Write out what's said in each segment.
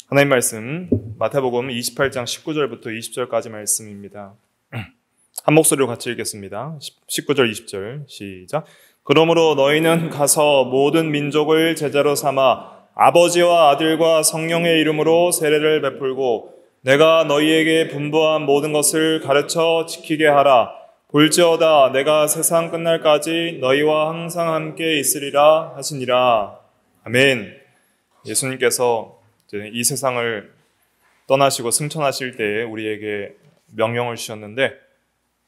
하나님 말씀 마태복음 28장 19절부터 20절까지 말씀입니다. 한 목소리로 같이 읽겠습니다. 19절 20절 시작. 그러므로 너희는 가서 모든 민족을 제자로 삼아 아버지와 아들과 성령의 이름으로 세례를 베풀고 내가 너희에게 분부한 모든 것을 가르쳐 지키게 하라. 볼지어다 내가 세상 끝날까지 너희와 항상 함께 있으리라 하시니라. 아멘. 예수님께서 이 세상을 떠나시고 승천하실 때에 우리에게 명령을 주셨는데,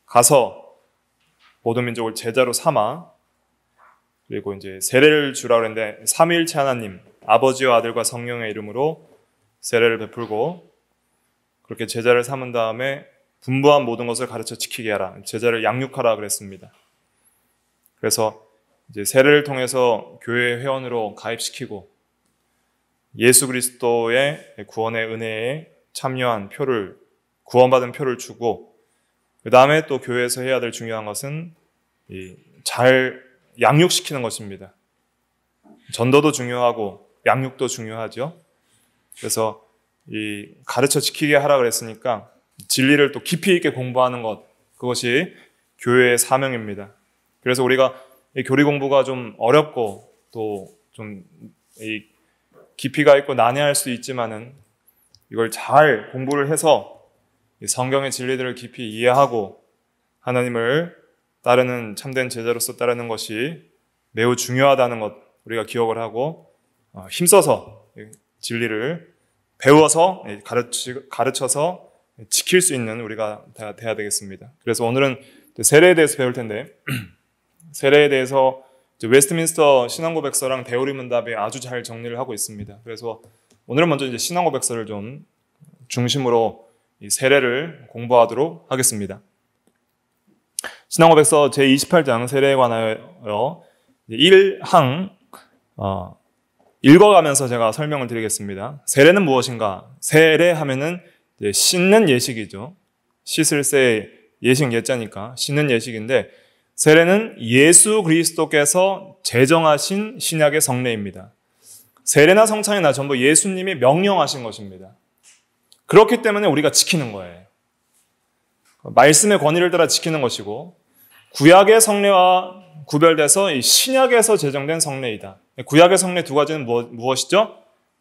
가서 모든 민족을 제자로 삼아 그리고 이제 세례를 주라 그랬는데, 삼위일체 하나님 아버지와 아들과 성령의 이름으로 세례를 베풀고 그렇게 제자를 삼은 다음에 분부한 모든 것을 가르쳐 지키게 하라. 제자를 양육하라 그랬습니다. 그래서 이제 세례를 통해서 교회 회원으로 가입시키고 예수 그리스도의 구원의 은혜에 참여한 표를, 구원받은 표를 주고, 그 다음에 또 교회에서 해야 될 중요한 것은 잘 양육시키는 것입니다. 전도도 중요하고 양육도 중요하죠. 그래서 이 가르쳐 지키게 하라 그랬으니까 진리를 또 깊이 있게 공부하는 것, 그것이 교회의 사명입니다. 그래서 우리가 이 교리 공부가 좀 어렵고 또 좀 깊이가 있고 난해할 수 있지만은 이걸 잘 공부를 해서 성경의 진리들을 깊이 이해하고 하나님을 따르는 참된 제자로서 따르는 것이 매우 중요하다는 것 우리가 기억을 하고 힘써서 진리를 배워서 가르쳐서 지킬 수 있는 우리가 돼야 되겠습니다. 그래서 오늘은 세례에 대해서 배울 텐데, 세례에 대해서 웨스트민스터 신앙고백서랑 대우리 문답에 아주 잘 정리를 하고 있습니다. 그래서 오늘은 먼저 이제 신앙고백서를 좀 중심으로 이 세례를 공부하도록 하겠습니다. 신앙고백서 제28장 세례에 관하여 1항 읽어가면서 제가 설명을 드리겠습니다. 세례는 무엇인가? 세례하면은 씻는 예식이죠. 씻을 새 예식 예자니까 씻는 예식인데, 세례는 예수 그리스도께서 제정하신 신약의 성례입니다. 세례나 성찬이나 전부 예수님이 명령하신 것입니다. 그렇기 때문에 우리가 지키는 거예요. 말씀의 권위를 따라 지키는 것이고, 구약의 성례와 구별돼서 이 신약에서 제정된 성례이다. 구약의 성례 두 가지는 무엇이죠?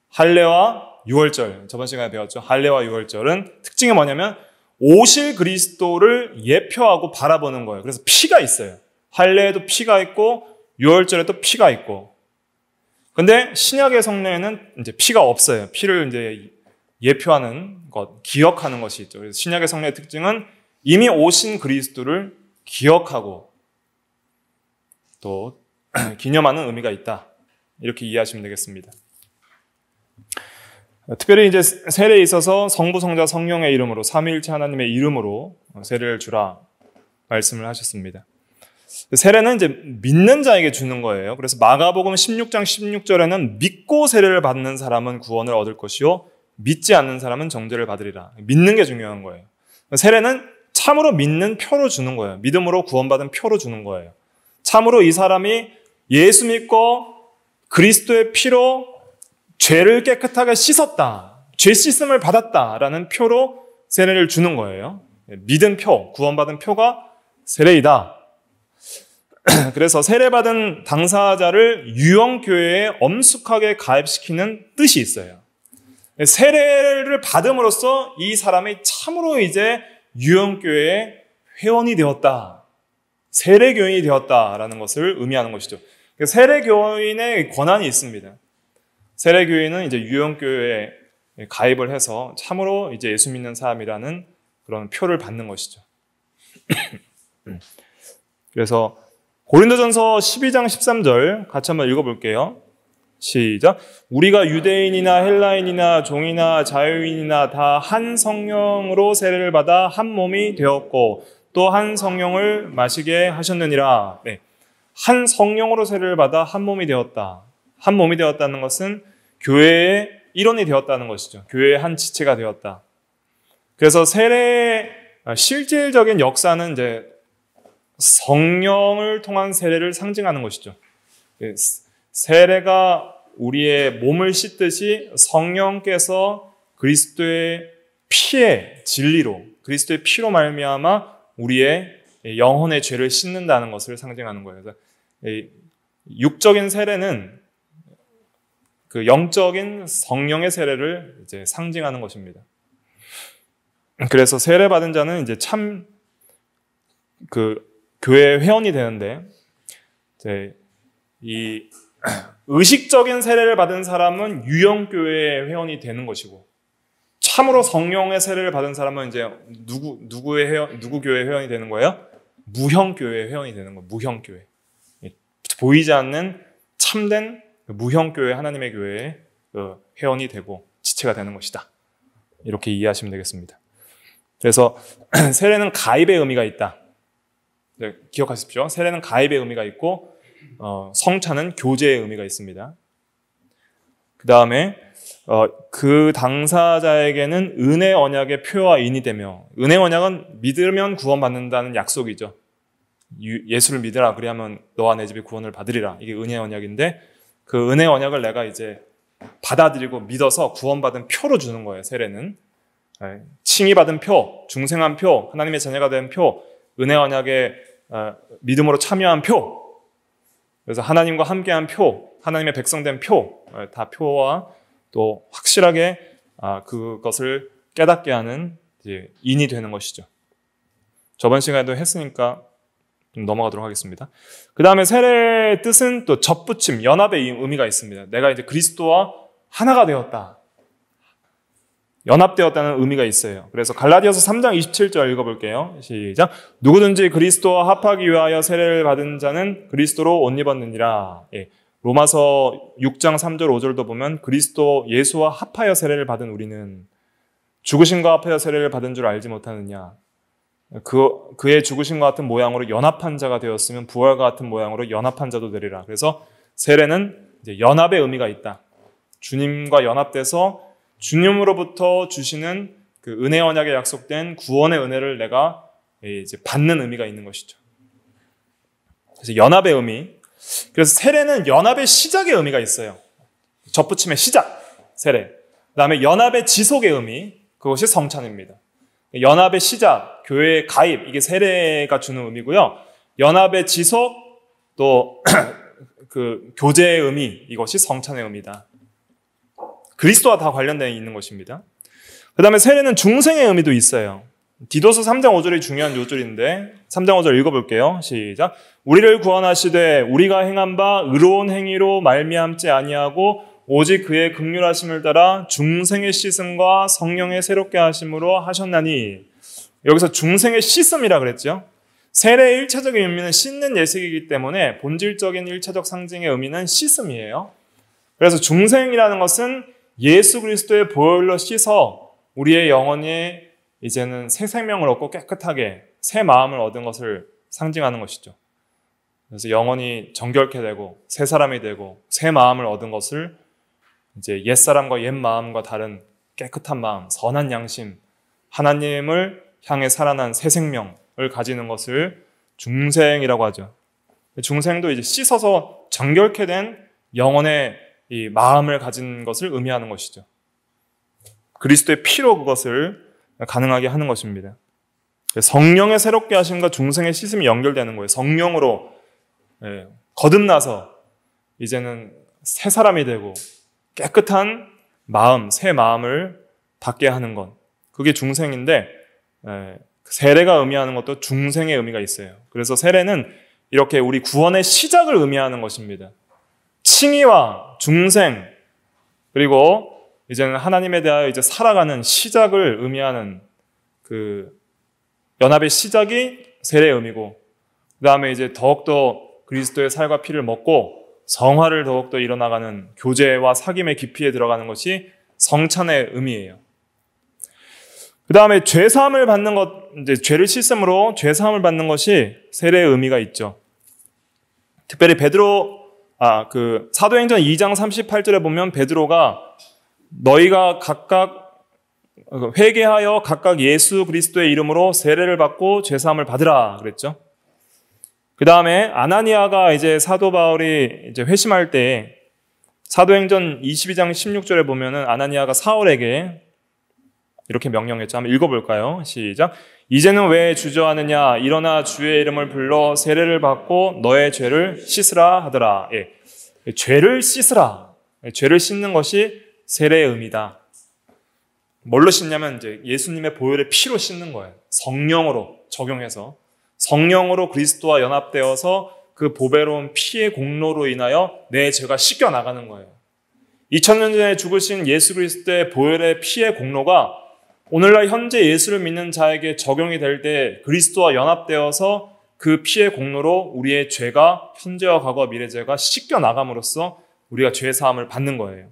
할례와 유월절. 저번 시간에 배웠죠. 할례와 유월절은 특징이 뭐냐면 오실 그리스도를 예표하고 바라보는 거예요. 그래서 피가 있어요. 할례에도 피가 있고 유월절에도 피가 있고. 근데 신약의 성례에는 이제 피가 없어요. 피를 이제 예표하는 것, 기억하는 것이 있죠. 그래서 신약의 성례의 특징은 이미 오신 그리스도를 기억하고 또 기념하는 의미가 있다. 이렇게 이해하시면 되겠습니다. 특별히 이제 세례에 있어서 성부, 성자, 성령의 이름으로, 삼위일체 하나님의 이름으로 세례를 주라 말씀을 하셨습니다. 세례는 이제 믿는 자에게 주는 거예요. 그래서 마가복음 16장 16절에는 믿고 세례를 받는 사람은 구원을 얻을 것이요 믿지 않는 사람은 정죄를 받으리라. 믿는 게 중요한 거예요. 세례는 참으로 믿는 표로 주는 거예요. 믿음으로 구원받은 표로 주는 거예요. 참으로 이 사람이 예수 믿고 그리스도의 피로 죄를 깨끗하게 씻었다, 죄 씻음을 받았다라는 표로 세례를 주는 거예요. 믿은 표, 구원받은 표가 세례이다. 그래서 세례받은 당사자를 유형교회에 엄숙하게 가입시키는 뜻이 있어요. 세례를 받음으로써 이 사람이 참으로 이제 유형교회의 회원이 되었다, 세례교인이 되었다라는 것을 의미하는 것이죠. 세례교인의 권한이 있습니다. 세례교인은 이제 유형교회에 가입을 해서 참으로 이제 예수 믿는 사람이라는 그런 표를 받는 것이죠. 그래서 고린도전서 12장 13절 같이 한번 읽어볼게요. 시작. 우리가 유대인이나 헬라인이나 종이나 자유인이나 다 한 성령으로 세례를 받아 한 몸이 되었고 또 한 성령을 마시게 하셨느니라. 네. 한 성령으로 세례를 받아 한 몸이 되었다. 한 몸이 되었다는 것은 교회의 일원이 되었다는 것이죠. 교회의 한 지체가 되었다. 그래서 세례의 실질적인 역사는 이제 성령을 통한 세례를 상징하는 것이죠. 세례가 우리의 몸을 씻듯이 성령께서 그리스도의 피의 진리로, 그리스도의 피로 말미암아 우리의 영혼의 죄를 씻는다는 것을 상징하는 거예요. 그래서 육적인 세례는 그 영적인 성령의 세례를 이제 상징하는 것입니다. 그래서 세례 받은 자는 이제 참 그 교회 회원이 되는데, 이제 이 의식적인 세례를 받은 사람은 유형교회 회원이 되는 것이고, 참으로 성령의 세례를 받은 사람은 이제 누구 교회 회원이 되는 거예요? 무형교회 회원이 되는 거예요. 무형교회. 보이지 않는 참된 무형교회, 하나님의 교회의 회원이 되고 지체가 되는 것이다. 이렇게 이해하시면 되겠습니다. 그래서 세례는 가입의 의미가 있다. 네, 기억하십시오. 세례는 가입의 의미가 있고 성찬은 교제의 의미가 있습니다. 그 다음에 그 당사자에게는 은혜 언약의 표와 인이 되며, 은혜 언약은 믿으면 구원받는다는 약속이죠. 예수를 믿으라, 그리하면 너와 내 집이 구원을 받으리라. 이게 은혜 언약인데, 그 은혜 언약을 내가 이제 받아들이고 믿어서 구원받은 표로 주는 거예요. 세례는 칭의받은 표, 중생한 표, 하나님의 자녀가 된 표, 은혜 언약의 믿음으로 참여한 표, 그래서 하나님과 함께한 표, 하나님의 백성된 표, 다 표와 또 확실하게 그것을 깨닫게 하는 이제 인이 되는 것이죠. 저번 시간에도 했으니까 좀 넘어가도록 하겠습니다. 그 다음에 세례의 뜻은 또 접붙임, 연합의 의미가 있습니다. 내가 이제 그리스도와 하나가 되었다, 연합되었다는 의미가 있어요. 그래서 갈라디아서 3장 27절 읽어볼게요. 시작. 누구든지 그리스도와 합하기 위하여 세례를 받은 자는 그리스도로 옷 입었느니라. 로마서 6장 3절 5절도 보면 그리스도 예수와 합하여 세례를 받은 우리는 죽으심과 합하여 세례를 받은 줄 알지 못하느냐. 그의 죽으심과 같은 모양으로 연합한 자가 되었으면 부활과 같은 모양으로 연합한 자도 되리라. 그래서 세례는 이제 연합의 의미가 있다. 주님과 연합돼서 주님으로부터 주시는 그 은혜 언약에 약속된 구원의 은혜를 내가 이제 받는 의미가 있는 것이죠. 그래서 연합의 의미. 그래서 세례는 연합의 시작의 의미가 있어요. 접붙임의 시작, 세례. 그 다음에 연합의 지속의 의미, 그것이 성찬입니다. 연합의 시작, 교회의 가입, 이게 세례가 주는 의미고요. 연합의 지속, 또 그 교제의 의미, 이것이 성찬의 의미다. 그리스도와 다 관련되어 있는 것입니다. 그 다음에 세례는 중생의 의미도 있어요. 디도서 3장 5절이 중요한 요절인데 3장 5절 읽어볼게요. 시작. 우리를 구원하시되 우리가 행한 바 의로운 행위로 말미암지 아니하고 오직 그의 긍휼하심을 따라 중생의 씻음과 성령의 새롭게 하심으로 하셨나니. 여기서 중생의 씻음이라 그랬죠. 세례의 1차적인 의미는 씻는 예식이기 때문에 본질적인 1차적 상징의 의미는 씻음이에요. 그래서 중생이라는 것은 예수 그리스도의 보혈로 씻어 우리의 영혼이 이제는 새 생명을 얻고 깨끗하게 새 마음을 얻은 것을 상징하는 것이죠. 그래서 영혼이 정결케 되고 새 사람이 되고 새 마음을 얻은 것을 이제 옛사람과 옛 마음과 다른 깨끗한 마음, 선한 양심, 하나님을 향해 살아난 새 생명을 가지는 것을 중생이라고 하죠. 중생도 이제 씻어서 정결케 된 영혼의 이 마음을 가진 것을 의미하는 것이죠. 그리스도의 피로 그것을 가능하게 하는 것입니다. 성령의 새롭게 하심과 중생의 씻음이 연결되는 거예요. 성령으로 거듭나서 이제는 새 사람이 되고 깨끗한 마음, 새 마음을 받게 하는 것. 그게 중생인데 세례가 의미하는 것도 중생의 의미가 있어요. 그래서 세례는 이렇게 우리 구원의 시작을 의미하는 것입니다. 칭의와 중생, 그리고 이제는 하나님에 대하여 이제 살아가는 시작을 의미하는 그 연합의 시작이 세례의 의미고, 그 다음에 이제 더욱더 그리스도의 살과 피를 먹고 성화를 더욱더 일어나가는 교제와 사귐의 깊이에 들어가는 것이 성찬의 의미예요. 그 다음에 죄사함을 받는 것, 이제 죄를 씻음으로 죄사함을 받는 것이 세례의 의미가 있죠. 특별히 사도행전 2장 38절에 보면 베드로가 너희가 각각 회개하여 각각 예수 그리스도의 이름으로 세례를 받고 죄사함을 받으라 그랬죠. 그 다음에 아나니아가 이제 사도 바울이 이제 회심할 때 사도행전 22장 16절에 보면은 아나니아가 사울에게 이렇게 명령했죠. 한번 읽어볼까요? 시작. 이제는 왜 주저하느냐? 일어나 주의 이름을 불러 세례를 받고 너의 죄를 씻으라 하더라. 예. 죄를 씻으라. 죄를 씻는 것이 세례의 의미다. 뭘로 씻냐면 이제 예수님의 보혈의 피로 씻는 거예요. 성령으로 적용해서 성령으로 그리스도와 연합되어서 그 보배로운 피의 공로로 인하여 내 죄가 씻겨 나가는 거예요. 2000년 전에 죽으신 예수 그리스도의 보혈의 피의 공로가 오늘날 현재 예수를 믿는 자에게 적용이 될 때 그리스도와 연합되어서 그 피의 공로로 우리의 죄가 현재와 과거 미래 죄가 씻겨 나감으로써 우리가 죄 사함을 받는 거예요.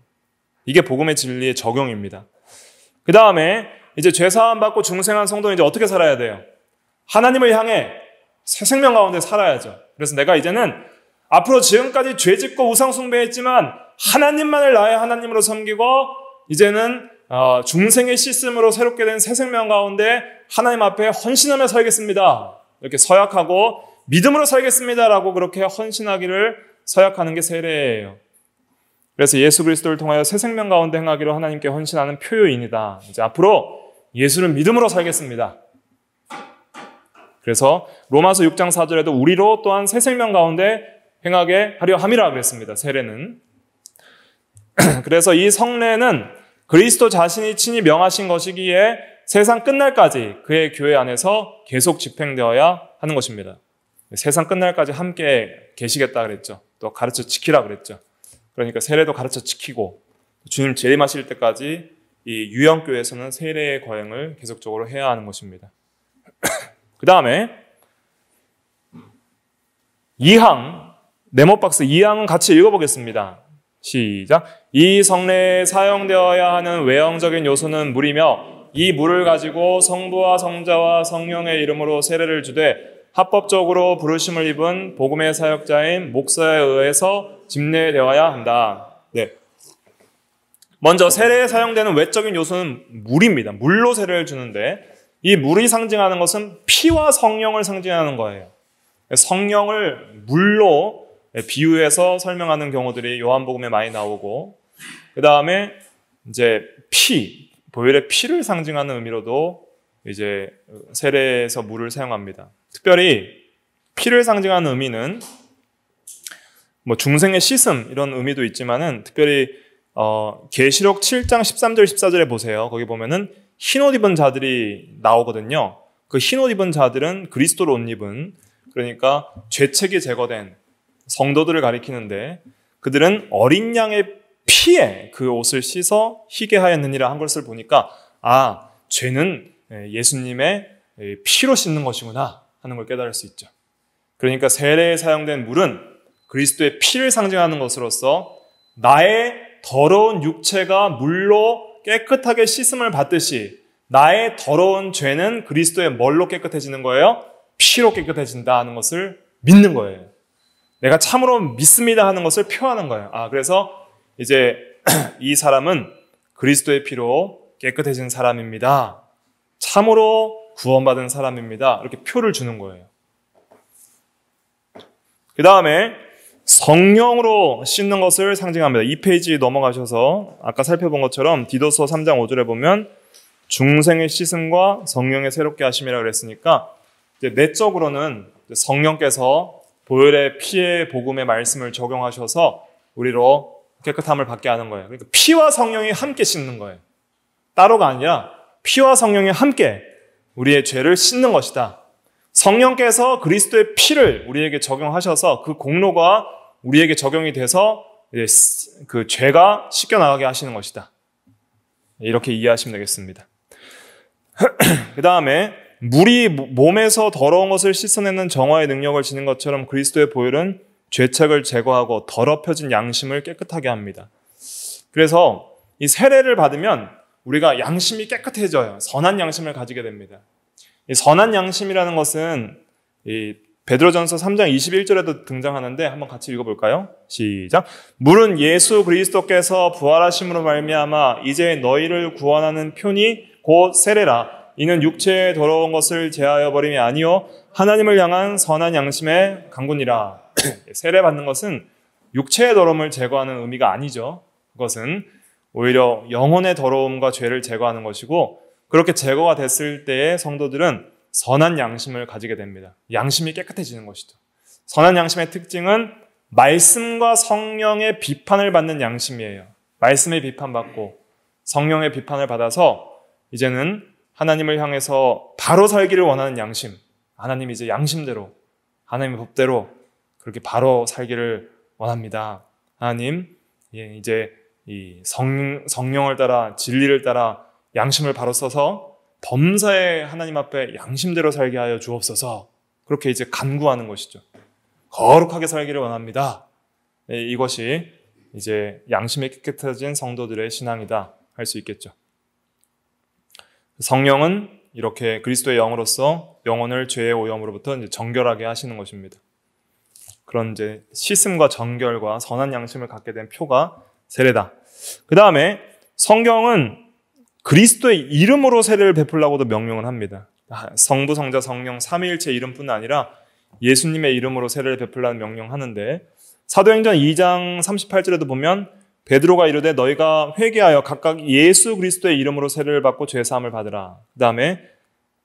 이게 복음의 진리의 적용입니다. 그 다음에 이제 죄 사함 받고 중생한 성도는 이제 어떻게 살아야 돼요? 하나님을 향해 새 생명 가운데 살아야죠. 그래서 내가 이제는 앞으로 지금까지 죄 짓고 우상 숭배했지만 하나님만을 나의 하나님으로 섬기고 이제는 중생의 씻음으로 새롭게 된 새 생명 가운데 하나님 앞에 헌신하며 살겠습니다. 이렇게 서약하고 믿음으로 살겠습니다라고 그렇게 헌신하기를 서약하는 게 세례예요. 그래서 예수 그리스도를 통하여 새 생명 가운데 행하기로 하나님께 헌신하는 표요인이다. 이제 앞으로 예수를 믿음으로 살겠습니다. 그래서 로마서 6장 4절에도 우리로 또한 새 생명 가운데 행하게 하려 함이라 그랬습니다. 세례는. 그래서 이 성례는 그리스도 자신이 친히 명하신 것이기에 세상 끝날까지 그의 교회 안에서 계속 집행되어야 하는 것입니다. 세상 끝날까지 함께 계시겠다 그랬죠. 또 가르쳐 지키라 그랬죠. 그러니까 세례도 가르쳐 지키고 주님 재림하실 때까지 이 유형교회에서는 세례의 거행을 계속적으로 해야 하는 것입니다. 그 다음에 2항, 네모박스 2항은 같이 읽어보겠습니다. 시작. 이 성례에 사용되어야 하는 외형적인 요소는 물이며 이 물을 가지고 성부와 성자와 성령의 이름으로 세례를 주되 합법적으로 부르심을 입은 복음의 사역자인 목사에 의해서 집례되어야 한다. 네. 먼저 세례에 사용되는 외적인 요소는 물입니다. 물로 세례를 주는데 이 물이 상징하는 것은 피와 성령을 상징하는 거예요. 성령을 물로 비유해서 설명하는 경우들이 요한복음에 많이 나오고, 그 다음에 이제 피, 보혈의 피를 상징하는 의미로도 이제 세례에서 물을 사용합니다. 특별히 피를 상징하는 의미는 뭐 중생의 씻음 이런 의미도 있지만은 특별히 계시록 7장 13절 14절에 보세요. 거기 보면은 흰옷 입은 자들이 나오거든요. 그 흰옷 입은 자들은 그리스도로 옷 입은, 그러니까 죄책이 제거된 성도들을 가리키는데 그들은 어린 양의 피에 그 옷을 씻어 희게 하였느니라 한 것을 보니까 죄는 예수님의 피로 씻는 것이구나 하는 걸 깨달을 수 있죠. 그러니까 세례에 사용된 물은 그리스도의 피를 상징하는 것으로서 나의 더러운 육체가 물로 깨끗하게 씻음을 받듯이 나의 더러운 죄는 그리스도의 뭘로 깨끗해지는 거예요? 피로 깨끗해진다 하는 것을 믿는 거예요. 내가 참으로 믿습니다 하는 것을 표하는 거예요. 그래서 이제 이 사람은 그리스도의 피로 깨끗해진 사람입니다. 참으로 구원받은 사람입니다. 이렇게 표를 주는 거예요. 그 다음에 성령으로 씻는 것을 상징합니다. 2페이지 넘어가셔서 아까 살펴본 것처럼 디도서 3장 5절에 보면 중생의 씻음과 성령의 새롭게 하심이라고 그랬으니까 이제 내적으로는 성령께서 보혈의 피의 복음의 말씀을 적용하셔서 우리로 깨끗함을 받게 하는 거예요. 그러니까 피와 성령이 함께 씻는 거예요. 따로가 아니라 피와 성령이 함께 우리의 죄를 씻는 것이다. 성령께서 그리스도의 피를 우리에게 적용하셔서 그 공로가 우리에게 적용이 돼서 그 죄가 씻겨나가게 하시는 것이다. 이렇게 이해하시면 되겠습니다. 그 다음에 물이 몸에서 더러운 것을 씻어내는 정화의 능력을 지닌 것처럼 그리스도의 보혈은 죄책을 제거하고 더럽혀진 양심을 깨끗하게 합니다. 그래서 이 세례를 받으면 우리가 양심이 깨끗해져요. 선한 양심을 가지게 됩니다. 이 선한 양심이라는 것은 이 베드로전서 3장 21절에도 등장하는데 한번 같이 읽어볼까요? 시작. 물은 예수 그리스도께서 부활하심으로 말미암아 이제 너희를 구원하는 표니 곧 세례라. 이는 육체의 더러운 것을 제하여 버림이 아니요 하나님을 향한 선한 양심의 강군이라. 세례 받는 것은 육체의 더러움을 제거하는 의미가 아니죠. 그것은 오히려 영혼의 더러움과 죄를 제거하는 것이고, 그렇게 제거가 됐을 때에 성도들은 선한 양심을 가지게 됩니다. 양심이 깨끗해지는 것이죠. 선한 양심의 특징은 말씀과 성령의 비판을 받는 양심이에요. 말씀의 비판받고 성령의 비판을 받아서 이제는 하나님을 향해서 바로 살기를 원하는 양심. 하나님 이제 양심대로, 하나님의 법대로 그렇게 바로 살기를 원합니다. 하나님, 이제 이 성령을 따라 진리를 따라 양심을 바로 써서 범사에 하나님 앞에 양심대로 살게 하여 주옵소서. 그렇게 이제 간구하는 것이죠. 거룩하게 살기를 원합니다. 이것이 이제 양심이 깨끗해진 성도들의 신앙이다 할 수 있겠죠. 성령은 이렇게 그리스도의 영으로서 영혼을 죄의 오염으로부터 이제 정결하게 하시는 것입니다. 그런 이제 씻음과 정결과 선한 양심을 갖게 된 표가 세례다. 그 다음에 성경은 그리스도의 이름으로 세례를 베풀라고도 명령을 합니다. 성부, 성자, 성령 삼위일체 이름뿐 아니라 예수님의 이름으로 세례를 베풀라는 명령하는데, 사도행전 2장 38절에도 보면 베드로가 이르되 너희가 회개하여 각각 예수 그리스도의 이름으로 세례를 받고 죄사함을 받으라. 그 다음에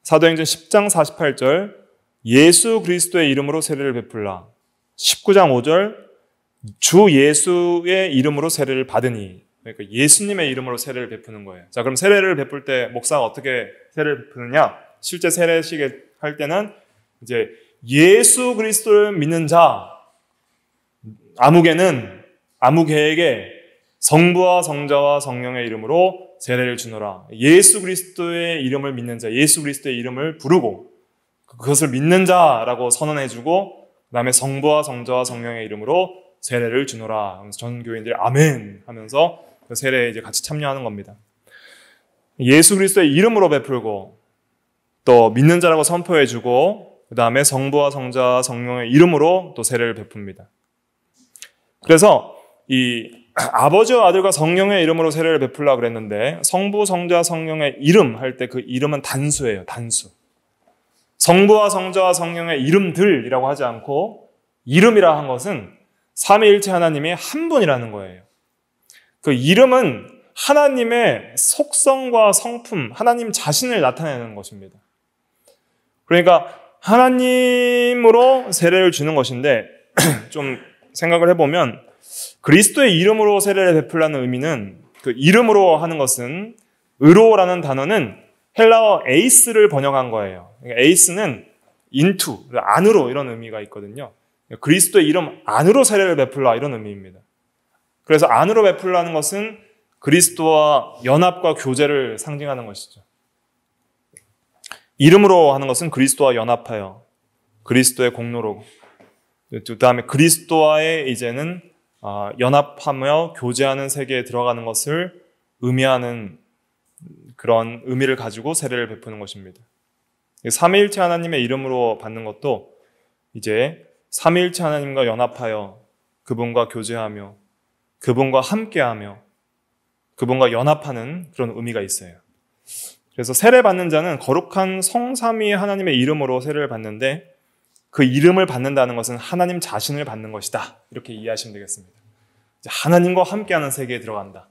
사도행전 10장 48절 예수 그리스도의 이름으로 세례를 베풀라. 19장 5절 주 예수의 이름으로 세례를 받으니. 그러니까 예수님의 이름으로 세례를 베푸는 거예요. 자, 그럼 세례를 베풀 때 목사가 어떻게 세례를 베푸느냐? 실제 세례식에 할 때는 이제 예수 그리스도를 믿는 자 아무개에게 성부와 성자와 성령의 이름으로 세례를 주노라. 예수 그리스도의 이름을 믿는 자, 예수 그리스도의 이름을 부르고 그것을 믿는 자라고 선언해주고, 그 다음에 성부와 성자와 성령의 이름으로 세례를 주노라. 그래서 전 교인들이 아멘 하면서 그 세례에 이제 같이 참여하는 겁니다. 예수 그리스도의 이름으로 베풀고 또 믿는 자라고 선포해주고, 그 다음에 성부와 성자와 성령의 이름으로 또 세례를 베풉니다. 그래서 이 아버지와 아들과 성령의 이름으로 세례를 베풀라 그랬는데, 성부, 성자, 성령의 이름 할 때 그 이름은 단수예요. 단수. 성부와 성자와 성령의 이름들이라고 하지 않고 이름이라 한 것은 삼위일체 하나님이 한 분이라는 거예요. 그 이름은 하나님의 속성과 성품, 하나님 자신을 나타내는 것입니다. 그러니까 하나님으로 세례를 주는 것인데, 좀 생각을 해보면 그리스도의 이름으로 세례를 베풀라는 의미는, 그 이름으로 하는 것은 의로라는 단어는 헬라어 에이스를 번역한 거예요. 그러니까 에이스는 into, 안으로 이런 의미가 있거든요. 그리스도의 이름 안으로 세례를 베풀라 이런 의미입니다. 그래서 안으로 베풀라는 것은 그리스도와 연합과 교제를 상징하는 것이죠. 이름으로 하는 것은 그리스도와 연합하여 그리스도의 공로로, 그 다음에 그리스도와의 이제는 연합하며 교제하는 세계에 들어가는 것을 의미하는 그런 의미를 가지고 세례를 베푸는 것입니다. 삼위일체 하나님의 이름으로 받는 것도 이제 삼위일체 하나님과 연합하여 그분과 교제하며 그분과 함께하며 그분과 연합하는 그런 의미가 있어요. 그래서 세례 받는 자는 거룩한 성삼위 하나님의 이름으로 세례를 받는데, 그 이름을 받는다는 것은 하나님 자신을 받는 것이다. 이렇게 이해하시면 되겠습니다. 하나님과 함께하는 세계에 들어간다.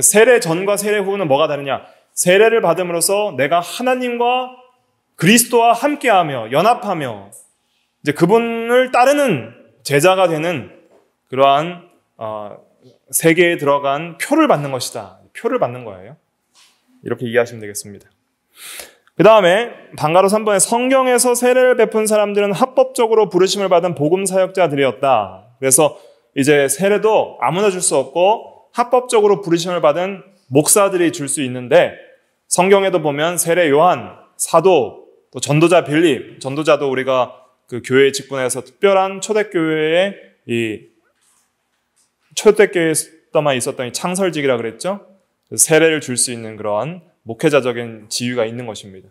세례 전과 세례 후는 뭐가 다르냐? 세례를 받음으로써 내가 하나님과 그리스도와 함께하며 연합하며 이제 그분을 따르는 제자가 되는 그러한 세계에 들어간 표를 받는 것이다. 표를 받는 거예요. 이렇게 이해하시면 되겠습니다. 그 다음에 방가로 3번에 성경에서 세례를 베푼 사람들은 합법적으로 부르심을 받은 복음 사역자들이었다. 그래서 이제 세례도 아무나 줄 수 없고 합법적으로 부르심을 받은 목사들이 줄 수 있는데, 성경에도 보면 세례 요한, 사도, 또 전도자 빌립, 전도자도 우리가 그 교회 직분에서 특별한 초대교회에 초대교회에만 있었던 이 창설직이라 그랬죠. 세례를 줄 수 있는 그러한 목회자적인 지위가 있는 것입니다.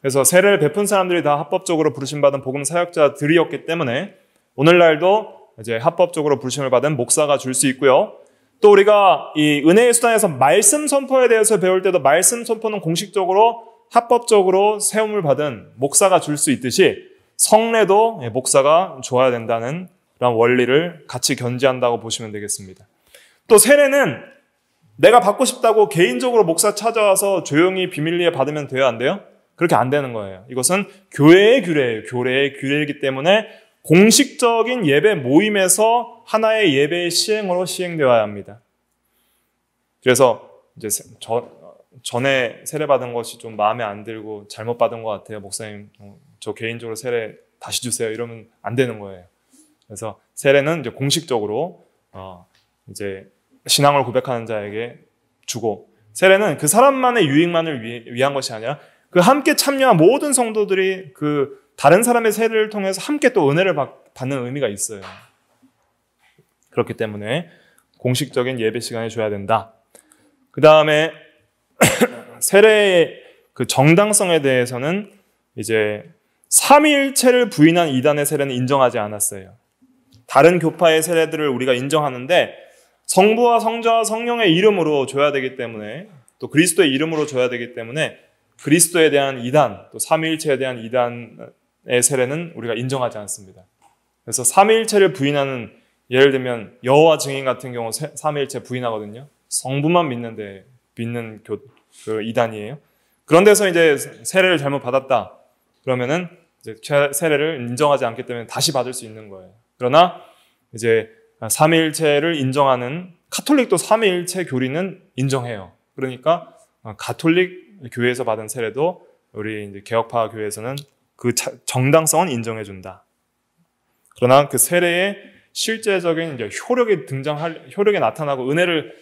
그래서 세례를 베푼 사람들이 다 합법적으로 부르심받은 복음 사역자들이었기 때문에 오늘날도 이제 합법적으로 부르심을 받은 목사가 줄 수 있고요. 또 우리가 이 은혜의 수단에서 말씀 선포에 대해서 배울 때도 말씀 선포는 공식적으로 합법적으로 세움을 받은 목사가 줄 수 있듯이 성례도 목사가 줘야 된다는 원리를 같이 견지한다고 보시면 되겠습니다. 또 세례는 내가 받고 싶다고 개인적으로 목사 찾아와서 조용히 비밀리에 받으면 돼요, 안 돼요? 그렇게 안 되는 거예요. 이것은 교회의 규례예요. 교회의 규례이기 때문에 공식적인 예배 모임에서 하나의 예배의 시행으로 시행되어야 합니다. 그래서 이제 전에 세례 받은 것이 좀 마음에 안 들고 잘못 받은 것 같아요. 목사님, 저 개인적으로 세례 다시 주세요. 이러면 안 되는 거예요. 그래서 세례는 이제 공식적으로 이제 신앙을 고백하는 자에게 주고, 세례는 그 사람만의 유익만을 위한 것이 아니라 그 함께 참여한 모든 성도들이 그 다른 사람의 세례를 통해서 함께 또 은혜를 받는 의미가 있어요. 그렇기 때문에 공식적인 예배 시간에 줘야 된다. 그 다음에 세례의 그 정당성에 대해서는 이제 삼위일체를 부인한 이단의 세례는 인정하지 않았어요. 다른 교파의 세례들을 우리가 인정하는데 성부와 성자와 성령의 이름으로 줘야 되기 때문에, 또 그리스도의 이름으로 줘야 되기 때문에 그리스도에 대한 이단, 또 삼위일체에 대한 이단의 세례는 우리가 인정하지 않습니다. 그래서 삼위일체를 부인하는, 예를 들면 여호와 증인 같은 경우 삼위일체 부인하거든요. 성부만 믿는 그 이단이에요. 그런 데서 이제 세례를 잘못 받았다 그러면은 이제 세례를 인정하지 않기 때문에 다시 받을 수 있는 거예요. 그러나 이제 삼위일체를 인정하는 카톨릭도 삼위일체 교리는 인정해요. 그러니까 가톨릭 교회에서 받은 세례도 우리 이제 개혁파 교회에서는 그 정당성은 인정해 준다. 그러나 그 세례의 실제적인 이제 효력이 나타나고 은혜를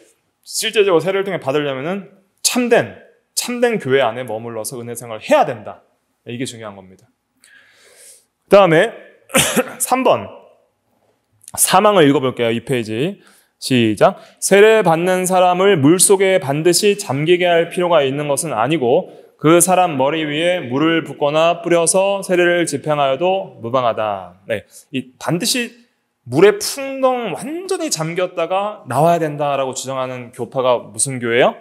실제적으로 세례를 통해 받으려면은 참된 교회 안에 머물러서 은혜 생활을 해야 된다. 이게 중요한 겁니다. 그 다음에 3번 사망을 읽어볼게요. 2페이지 시작. 세례 받는 사람을 물속에 반드시 잠기게 할 필요가 있는 것은 아니고 그 사람 머리 위에 물을 붓거나 뿌려서 세례를 집행하여도 무방하다. 네, 이 반드시 물에 풍덩 완전히 잠겼다가 나와야 된다라고 주장하는 교파가 무슨 교회예요?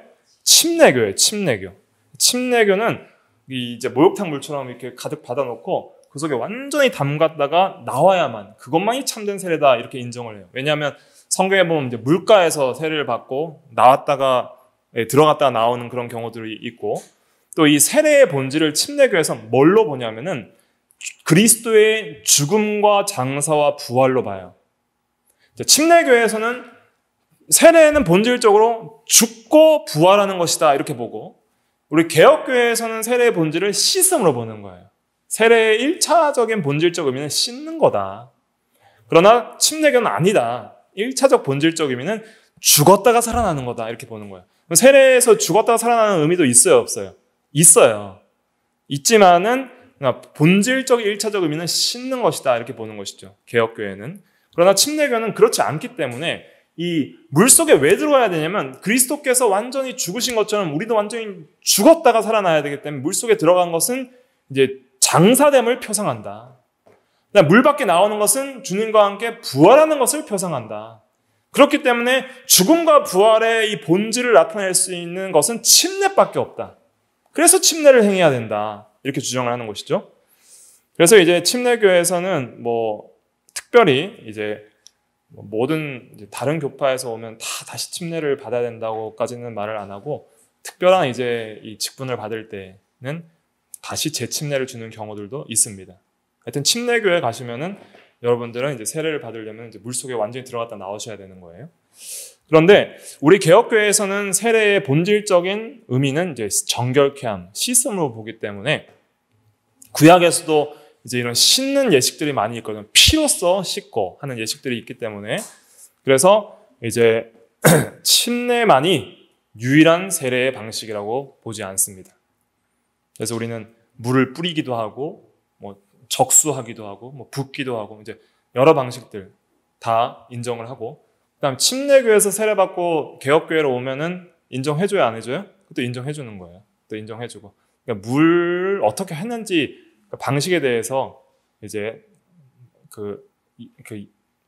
침례교예요. 침례교는 이제 목욕탕 물처럼 이렇게 가득 받아놓고 그 속에 완전히 담갔다가 나와야만, 그것만이 참된 세례다 이렇게 인정을 해요. 왜냐하면 성경에 보면 이제 물가에서 세례를 받고 들어갔다가 나오는 그런 경우들이 있고, 또 이 세례의 본질을 침례교에서 뭘로 보냐면은 그리스도의 죽음과 장사와 부활로 봐요. 침례교에서는 세례는 본질적으로 죽고 부활하는 것이다 이렇게 보고, 우리 개혁교회에서는 세례의 본질을 씻음으로 보는 거예요. 세례의 1차적인 본질적 의미는 씻는 거다. 그러나 침례교는 아니다. 1차적 본질적 의미는 죽었다가 살아나는 거다 이렇게 보는 거예요. 세례에서 죽었다가 살아나는 의미도 있어요, 없어요? 있어요. 있지만은 본질적 1차적 의미는 씻는 것이다 이렇게 보는 것이죠, 개혁교회는. 그러나 침례교는 그렇지 않기 때문에 이 물속에 왜 들어가야 되냐면 그리스도께서 완전히 죽으신 것처럼 우리도 완전히 죽었다가 살아나야 되기 때문에 물속에 들어간 것은 이제 장사됨을 표상한다. 물 밖에 나오는 것은 주님과 함께 부활하는 것을 표상한다. 그렇기 때문에 죽음과 부활의 이 본질을 나타낼 수 있는 것은 침례밖에 없다. 그래서 침례를 행해야 된다. 이렇게 주장을 하는 것이죠. 그래서 이제 침례교회에서는 특별히 이제 모든 이제 다른 교파에서 오면 다 다시 침례를 받아야 된다고까지는 말을 안 하고, 특별한 이제 이 직분을 받을 때는 다시 재침례를 주는 경우들도 있습니다. 하여튼 침례교회 가시면은 여러분들은 이제 세례를 받으려면 이제 물속에 완전히 들어갔다 나오셔야 되는 거예요. 그런데 우리 개혁교회에서는 세례의 본질적인 의미는 이제 정결케 함, 씻음으로 보기 때문에 구약에서도 이제 이런 씻는 예식들이 많이 있거든요. 피로써 씻고 하는 예식들이 있기 때문에, 그래서 이제 침례만이 유일한 세례의 방식이라고 보지 않습니다. 그래서 우리는 물을 뿌리기도 하고, 적수하기도 하고, 붓기도 하고, 이제 여러 방식들 다 인정을 하고, 그다음 침례교회에서 세례받고 개혁교회로 오면은 인정해줘야 안 해줘요? 그것도 인정해주는 거예요. 또 인정해주고. 그러니까 물 어떻게 했는지 방식에 대해서 이제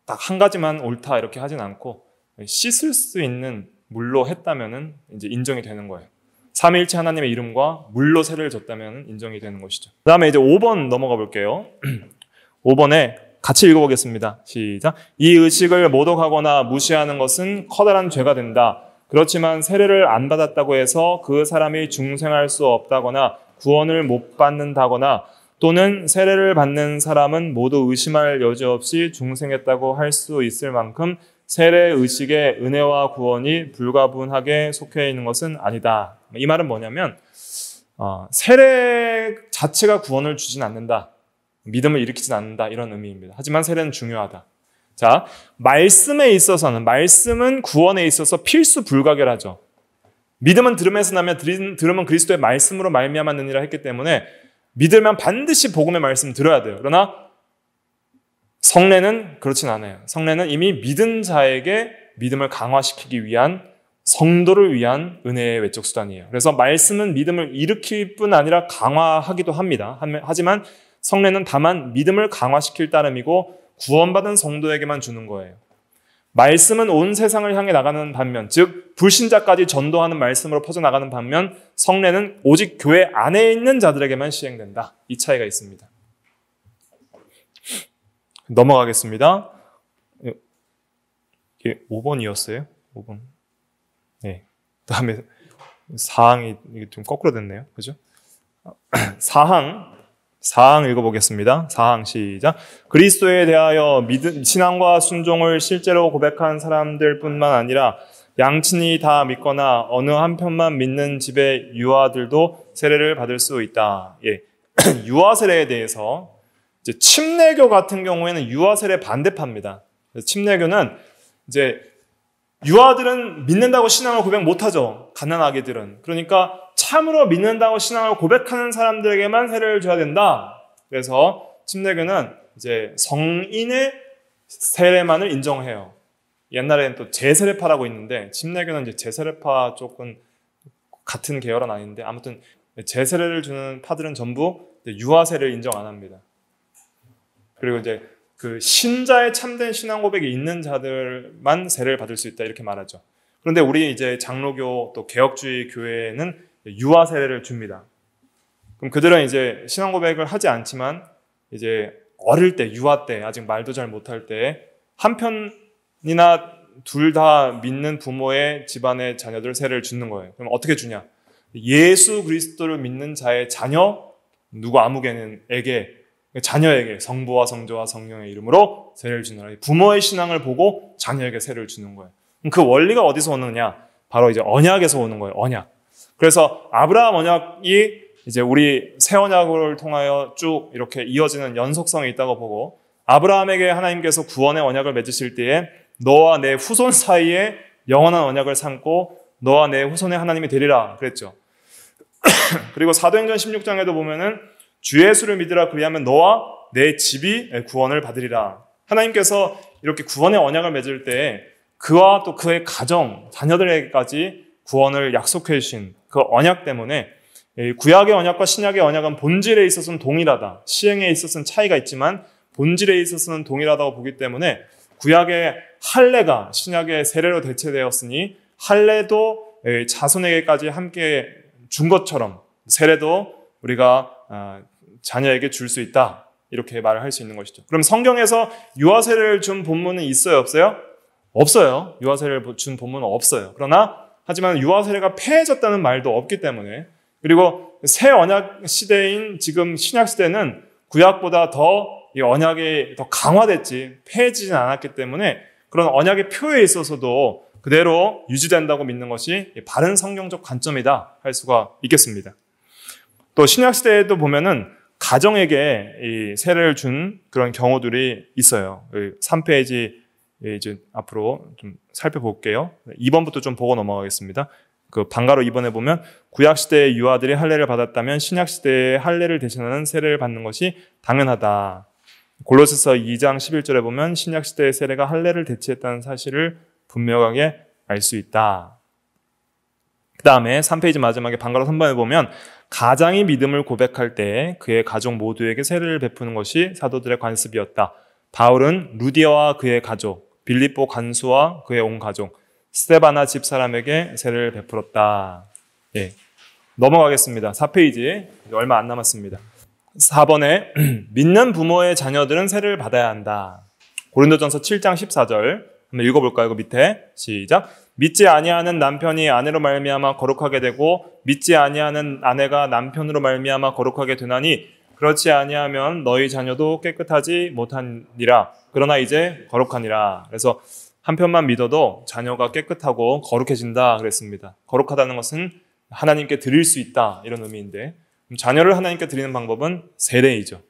딱 한 가지만 옳다 이렇게 하진 않고 씻을 수 있는 물로 했다면은 이제 인정이 되는 거예요. 삼위일체 하나님의 이름과 물로 세례를 줬다면 인정이 되는 것이죠. 그 다음에 이제 5번 넘어가 볼게요. 5번에 같이 읽어보겠습니다. 시작. 이 의식을 모독하거나 무시하는 것은 커다란 죄가 된다. 그렇지만 세례를 안 받았다고 해서 그 사람이 중생할 수 없다거나 구원을 못 받는다거나 또는 세례를 받는 사람은 모두 의심할 여지 없이 중생했다고 할 수 있을 만큼 세례 의식의 은혜와 구원이 불가분하게 속해 있는 것은 아니다. 이 말은 뭐냐면 세례 자체가 구원을 주진 않는다. 믿음을 일으키진 않는다. 이런 의미입니다. 하지만 세례는 중요하다. 자, 말씀은 구원에 있어서 필수 불가결하죠. 믿음은 들음에서 나며 들음은 그리스도의 말씀으로 말미암아 느니라 했기 때문에 믿으면 반드시 복음의 말씀 들어야 돼요. 그러나 성례는 그렇진 않아요. 성례는 이미 믿은 자에게 믿음을 강화시키기 위한 성도를 위한 은혜의 외적 수단이에요. 그래서 말씀은 믿음을 일으킬 뿐 아니라 강화하기도 합니다. 하지만 성례는 다만 믿음을 강화시킬 따름이고 구원받은 성도에게만 주는 거예요. 말씀은 온 세상을 향해 나가는 반면, 즉 불신자까지 전도하는 말씀으로 퍼져나가는 반면 성례는 오직 교회 안에 있는 자들에게만 시행된다. 이 차이가 있습니다. 넘어가겠습니다. 이게 5번이었어요? 5번. 네. 그다음에 사항이 이게 좀 거꾸로 됐네요. 그죠? 사항 읽어보겠습니다. 사항 시작. 그리스도에 대하여 신앙과 순종을 실제로 고백한 사람들뿐만 아니라 양친이 다 믿거나 어느 한편만 믿는 집의 유아들도 세례를 받을 수 있다. 예. 유아 세례에 대해서 이제 침례교 같은 경우에는 유아 세례 반대파입니다. 침례교는 이제 유아들은 믿는다고 신앙을 고백 못하죠. 갓난아기들은. 그러니까 참으로 믿는다고 신앙을 고백하는 사람들에게만 세례를 줘야 된다. 그래서 침례교는 이제 성인의 세례만을 인정해요. 옛날에는 또 제세례파라고 있는데 침례교는 이제 제세례파 조금 같은 계열은 아닌데 아무튼 제세례를 주는 파들은 전부 유아 세례를 인정 안 합니다. 그리고 이제 그 신자의 참된 신앙 고백이 있는 자들만 세례를 받을 수 있다 이렇게 말하죠. 그런데 우리 이제 장로교 또 개혁주의 교회는 유아 세례를 줍니다. 그럼 그들은 이제 신앙 고백을 하지 않지만 이제 어릴 때 유아 때 아직 말도 잘 못할 때 한 편이나 둘 다 믿는 부모의 집안의 자녀들 세례를 주는 거예요. 그럼 어떻게 주냐? 예수 그리스도를 믿는 자의 자녀 누구 아무개는에게 자녀에게 성부와 성자와 성령의 이름으로 세례를 주느라 부모의 신앙을 보고 자녀에게 세례를 주는 거예요. 그럼 그 원리가 어디서 오느냐? 바로 이제 언약에서 오는 거예요. 언약. 그래서 아브라함 언약이 이제 우리 새 언약을 통하여 쭉 이렇게 이어지는 연속성이 있다고 보고 아브라함에게 하나님께서 구원의 언약을 맺으실 때에 너와 내 후손 사이에 영원한 언약을 삼고 너와 내 후손의 하나님이 되리라 그랬죠. 그리고 사도행전 16장에도 보면은 주 예수를 믿으라 그리하면 너와 내 집이 구원을 받으리라. 하나님께서 이렇게 구원의 언약을 맺을 때 그와 또 그의 가정, 자녀들에게까지 구원을 약속해 주신 그 언약 때문에 구약의 언약과 신약의 언약은 본질에 있어서는 동일하다. 시행에 있어서는 차이가 있지만 본질에 있어서는 동일하다고 보기 때문에 구약의 할례가 신약의 세례로 대체되었으니 할례도 자손에게까지 함께 준 것처럼 세례도 우리가 자녀에게 줄 수 있다. 이렇게 말을 할 수 있는 것이죠. 그럼 성경에서 유아세례를 준 본문은 있어요? 없어요? 없어요. 유아세례를 준 본문은 없어요. 그러나 하지만 유아세례가 폐해졌다는 말도 없기 때문에 그리고 새 언약 시대인 지금 신약 시대는 구약보다 더 이 언약이 더 강화됐지 폐해지진 않았기 때문에 그런 언약의 표에 있어서도 그대로 유지된다고 믿는 것이 바른 성경적 관점이다 할 수가 있겠습니다. 또 신약 시대에도 보면은 가정에게 이 세례를 준 그런 경우들이 있어요. 3페이지 이제 앞으로 좀 살펴볼게요. 2번부터 좀 보고 넘어가겠습니다. 그 방가로 2번에 보면 구약 시대의 유아들이 할례를 받았다면 신약 시대의 할례를 대신하는 세례를 받는 것이 당연하다. 골로새서 2장 11절에 보면 신약 시대의 세례가 할례를 대체했다는 사실을 분명하게 알 수 있다. 그 다음에 3페이지 마지막에 방가로 3번에 보면 가장이 믿음을 고백할 때 그의 가족 모두에게 세례를 베푸는 것이 사도들의 관습이었다. 바울은 루디아와 그의 가족, 빌립보 간수와 그의 온 가족, 스데바나 집사람에게 세례를 베풀었다. 예. 넘어가겠습니다. 4페이지 얼마 안 남았습니다. 4번에 믿는 부모의 자녀들은 세례를 받아야 한다. 고린도전서 7장 14절 한번 읽어볼까요? 그 밑에 시작. 믿지 아니하는 남편이 아내로 말미암아 거룩하게 되고 믿지 아니하는 아내가 남편으로 말미암아 거룩하게 되나니 그렇지 아니하면 너희 자녀도 깨끗하지 못하니라. 그러나 이제 거룩하니라. 그래서 한편만 믿어도 자녀가 깨끗하고 거룩해진다 그랬습니다. 거룩하다는 것은 하나님께 드릴 수 있다 이런 의미인데 자녀를 하나님께 드리는 방법은 세례이죠.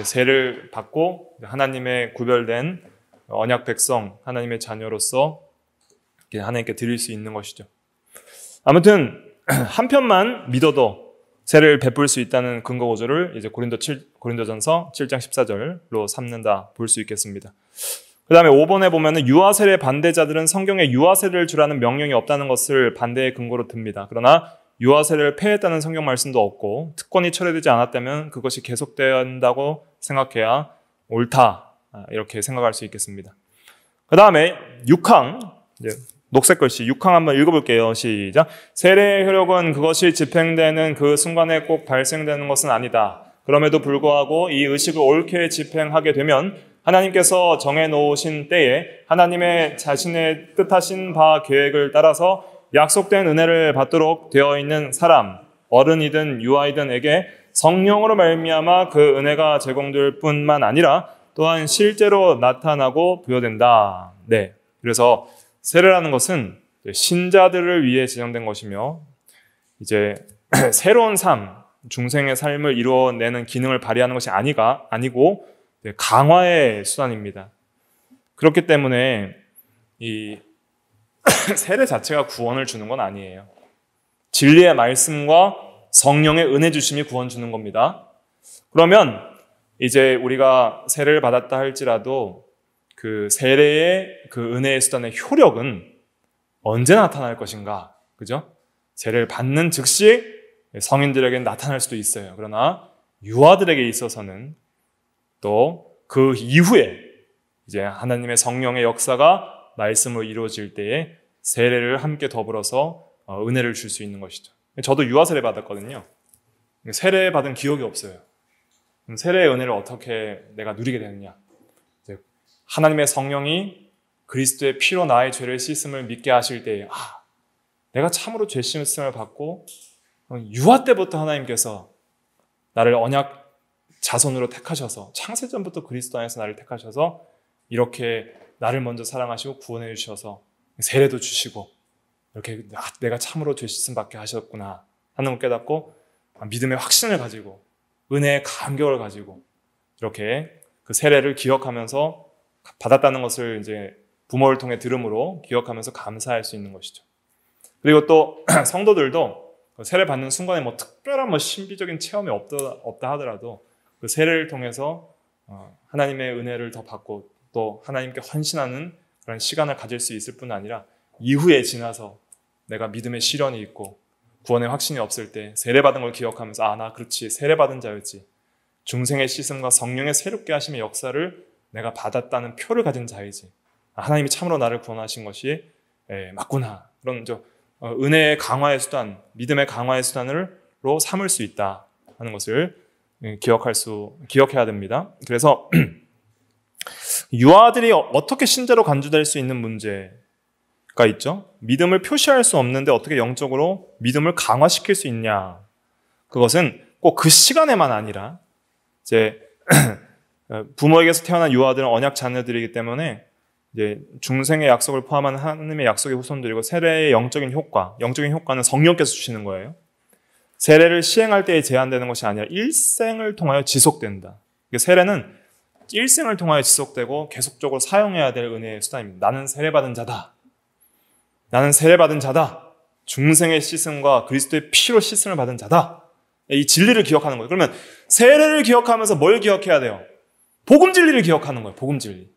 세례를 받고 하나님의 구별된 언약 백성, 하나님의 자녀로서 하나님께 드릴 수 있는 것이죠. 아무튼 한편만 믿어도 세례를 베풀 수 있다는 근거 구조를 이제 고린도전서 7장 14절로 삼는다 볼 수 있겠습니다. 그 다음에 5번에 보면은 유아세례 반대자들은 성경에 유아세례를 주라는 명령이 없다는 것을 반대의 근거로 듭니다. 그러나 유아세례를 폐했다는 성경 말씀도 없고 특권이 철회되지 않았다면 그것이 계속된다고 생각해야 옳다 이렇게 생각할 수 있겠습니다. 그 다음에 6항 녹색 글씨 6항 한번 읽어볼게요. 시작. 세례의 효력은 그것이 집행되는 그 순간에 꼭 발생되는 것은 아니다. 그럼에도 불구하고 이 의식을 옳게 집행하게 되면 하나님께서 정해놓으신 때에 하나님의 자신의 뜻하신 바 계획을 따라서 약속된 은혜를 받도록 되어 있는 사람, 어른이든 유아이든에게 성령으로 말미암아 그 은혜가 제공될 뿐만 아니라 또한 실제로 나타나고 부여된다. 네, 그래서 세례라는 것은 신자들을 위해 지정된 것이며 이제 새로운 삶, 중생의 삶을 이루어내는 기능을 발휘하는 것이 아니고 강화의 수단입니다. 그렇기 때문에 이 세례 자체가 구원을 주는 건 아니에요. 진리의 말씀과 성령의 은혜 주심이 구원 주는 겁니다. 그러면 이제 우리가 세례를 받았다 할지라도 그 세례의 그 은혜의 수단의 효력은 언제 나타날 것인가? 그죠? 세례를 받는 즉시 성인들에게는 나타날 수도 있어요. 그러나 유아들에게 있어서는 또 그 이후에 이제 하나님의 성령의 역사가 말씀으로 이루어질 때에 세례를 함께 더불어서 은혜를 줄 수 있는 것이죠. 저도 유아 세례 받았거든요. 세례 받은 기억이 없어요. 그럼 세례의 은혜를 어떻게 내가 누리게 되느냐? 하나님의 성령이 그리스도의 피로 나의 죄를 씻음을 믿게 하실 때에 내가 참으로 죄 씻음을 받고 유아 때부터 하나님께서 나를 언약 자손으로 택하셔서 창세전부터 그리스도 안에서 나를 택하셔서 이렇게 나를 먼저 사랑하시고 구원해 주셔서 세례도 주시고 이렇게 내가 참으로 죄 씻음 받게 하셨구나 하는 걸 깨닫고 믿음의 확신을 가지고 은혜의 감격을 가지고 이렇게 그 세례를 기억하면서 받았다는 것을 이제 부모를 통해 들음으로 기억하면서 감사할 수 있는 것이죠. 그리고 또 성도들도 세례 받는 순간에 뭐 특별한 신비적인 체험이 없다 하더라도 그 세례를 통해서 하나님의 은혜를 더 받고 또 하나님께 헌신하는 그런 시간을 가질 수 있을 뿐 아니라 이후에 지나서 내가 믿음의 시련이 있고 구원의 확신이 없을 때 세례받은 걸 기억하면서 나 그렇지 세례받은 자였지 중생의 씻음과 성령의 새롭게 하심의 역사를 내가 받았다는 표를 가진 자이지 하나님이 참으로 나를 구원하신 것이 맞구나 그런 은혜의 강화의 수단 믿음의 강화의 수단으로 삼을 수 있다 하는 것을 기억해야 됩니다. 그래서 유아들이 어떻게 신자로 간주될 수 있는 문제가 있죠. 믿음을 표시할 수 없는데 어떻게 영적으로 믿음을 강화시킬 수 있냐. 그것은 꼭 그 시간에만 아니라 이제 부모에게서 태어난 유아들은 언약 자녀들이기 때문에 이제 중생의 약속을 포함한 하나님의 약속의 후손들이고 세례의 영적인 효과는 성령께서 주시는 거예요. 세례를 시행할 때에 제한되는 것이 아니라 일생을 통하여 지속된다. 세례는 일생을 통하여 지속되고 계속적으로 사용해야 될 은혜의 수단입니다. 나는 세례받은 자다. 나는 세례받은 자다. 중생의 씻음과 그리스도의 피로 씻음을 받은 자다. 이 진리를 기억하는 거예요. 그러면 세례를 기억하면서 뭘 기억해야 돼요? 복음 진리를 기억하는 거예요. 복음 진리.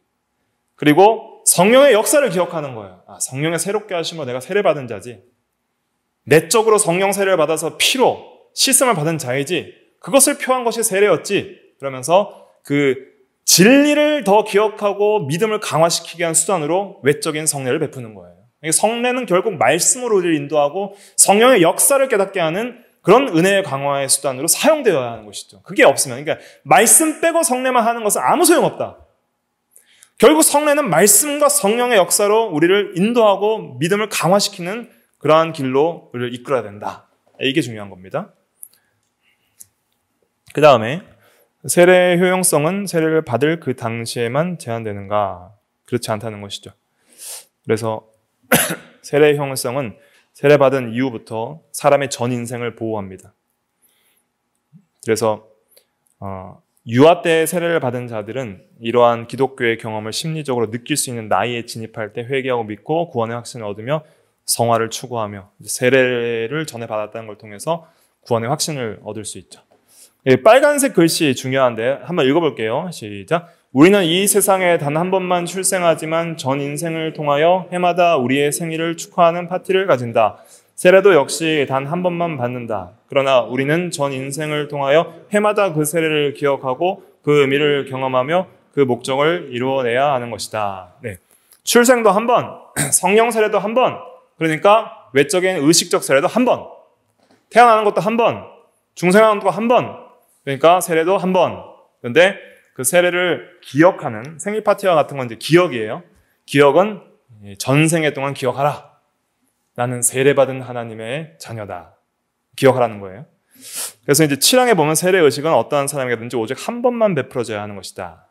그리고 성령의 역사를 기억하는 거예요. 성령의 새롭게 하심으로 내가 세례받은 자지. 내적으로 성령 세례를 받아서 피로 씻음을 받은 자이지 그것을 표한 것이 세례였지 그러면서 그 진리를 더 기억하고 믿음을 강화시키게 한 수단으로 외적인 성례를 베푸는 거예요. 성례는 결국 말씀으로 우리를 인도하고 성령의 역사를 깨닫게 하는 그런 은혜의 강화의 수단으로 사용되어야 하는 것이죠. 그게 없으면, 그러니까 말씀 빼고 성례만 하는 것은 아무 소용없다. 결국 성례는 말씀과 성령의 역사로 우리를 인도하고 믿음을 강화시키는 그러한 길로 우리를 이끌어야 된다. 이게 중요한 겁니다. 그 다음에 세례의 효용성은 세례를 받을 그 당시에만 제한되는가? 그렇지 않다는 것이죠. 그래서 세례의 효용성은 세례받은 이후부터 사람의 전 인생을 보호합니다. 그래서 유아 때 세례를 받은 자들은 이러한 기독교의 경험을 심리적으로 느낄 수 있는 나이에 진입할 때 회개하고 믿고 구원의 확신을 얻으며 성화를 추구하며 세례를 전에 받았다는 걸 통해서 구원의 확신을 얻을 수 있죠. 빨간색 글씨 중요한데 한번 읽어볼게요. 시작. 우리는 이 세상에 단 한 번만 출생하지만 전 인생을 통하여 해마다 우리의 생일을 축하하는 파티를 가진다. 세례도 역시 단 한 번만 받는다. 그러나 우리는 전 인생을 통하여 해마다 그 세례를 기억하고 그 의미를 경험하며 그 목적을 이루어내야 하는 것이다. 네. 출생도 한 번, 성령 세례도 한 번, 그러니까 외적인 의식적 세례도 한 번, 태어나는 것도 한 번, 중생하는 것도 한 번, 그러니까 세례도 한 번. 그런데 그 세례를 기억하는 생일 파티와 같은 건 이제 기억이에요. 기억은 전생에 동안 기억하라. 나는 세례받은 하나님의 자녀다. 기억하라는 거예요. 그래서 이제 7항에 보면 세례 의식은 어떠한 사람에게든지 오직 한 번만 베풀어져야 하는 것이다.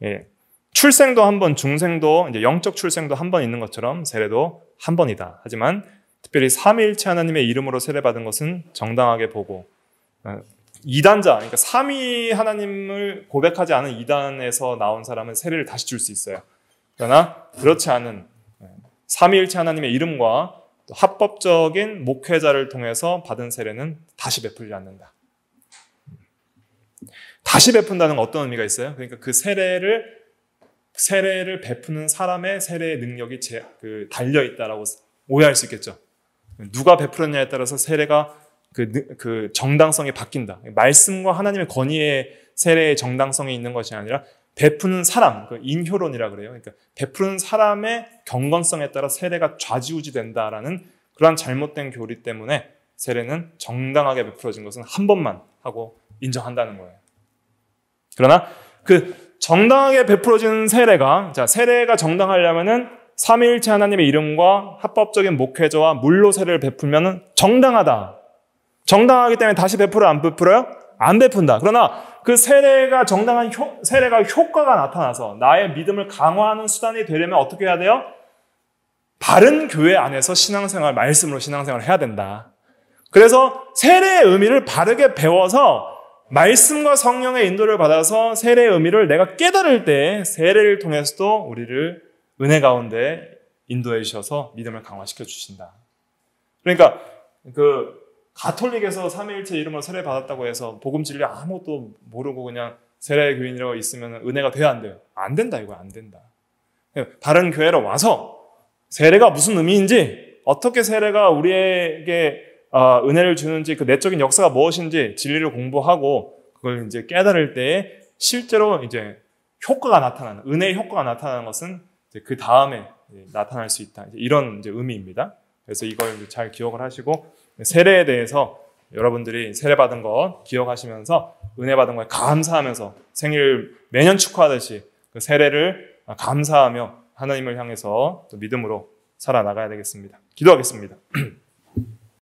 예. 출생도 한 번, 중생도 이제 영적 출생도 한 번 있는 것처럼 세례도 한 번이다. 하지만 특별히 삼위일체 하나님의 이름으로 세례받은 것은 정당하게 보고 이단자, 그러니까 삼위 하나님을 고백하지 않은 이단에서 나온 사람은 세례를 다시 줄 수 있어요. 그러나 그렇지 않은 삼위일체 하나님의 이름과 또 합법적인 목회자를 통해서 받은 세례는 다시 베풀지 않는다. 다시 베푼다는 건 어떤 의미가 있어요? 그러니까 그 세례를 베푸는 사람의 세례의 능력이 달려 있다라고 오해할 수 있겠죠. 누가 베풀었냐에 따라서 세례가 그 정당성이 바뀐다. 말씀과 하나님의 권위의 세례의 정당성이 있는 것이 아니라 베푸는 사람, 그 인효론이라 그래요. 그러니까 베푸는 사람의 경건성에 따라 세례가 좌지우지된다라는 그러한 잘못된 교리 때문에 세례는 정당하게 베풀어진 것은 한 번만 하고 인정한다는 거예요. 그러나 그 정당하게 베풀어지는 세례가 정당하려면은 삼위일체 하나님의 이름과 합법적인 목회자와 물로 세례를 베풀면은 정당하다. 정당하기 때문에 다시 베풀어 안 베풀어요? 안 베푼다. 그러나 그 세례가 정당한 세례가 효과가 나타나서 나의 믿음을 강화하는 수단이 되려면 어떻게 해야 돼요? 바른 교회 안에서 신앙생활, 말씀으로 신앙생활을 해야 된다. 그래서 세례의 의미를 바르게 배워서 말씀과 성령의 인도를 받아서 세례의 의미를 내가 깨달을 때 세례를 통해서도 우리를 은혜 가운데 인도해 주셔서 믿음을 강화시켜 주신다. 그러니까 가톨릭에서 삼위일체 이름으로 세례 받았다고 해서 복음 진리 아무것도 모르고 그냥 세례 교인이라고 있으면 은혜가 돼야 안 돼요. 안 된다. 이거 안 된다. 바른 교회로 와서 세례가 무슨 의미인지, 어떻게 세례가 우리에게 은혜를 주는지, 그 내적인 역사가 무엇인지 진리를 공부하고 그걸 이제 깨달을 때 실제로 이제 효과가 나타나는, 은혜의 효과가 나타나는 것은 이제 그 다음에 나타날 수 있다. 이런 이제 의미입니다. 그래서 이걸 잘 기억을 하시고 세례에 대해서 여러분들이 세례받은 것 기억하시면서 은혜 받은 거에 감사하면서 생일 매년 축하하듯이 그 세례를 감사하며 하나님을 향해서 또 믿음으로 살아나가야 되겠습니다. 기도하겠습니다.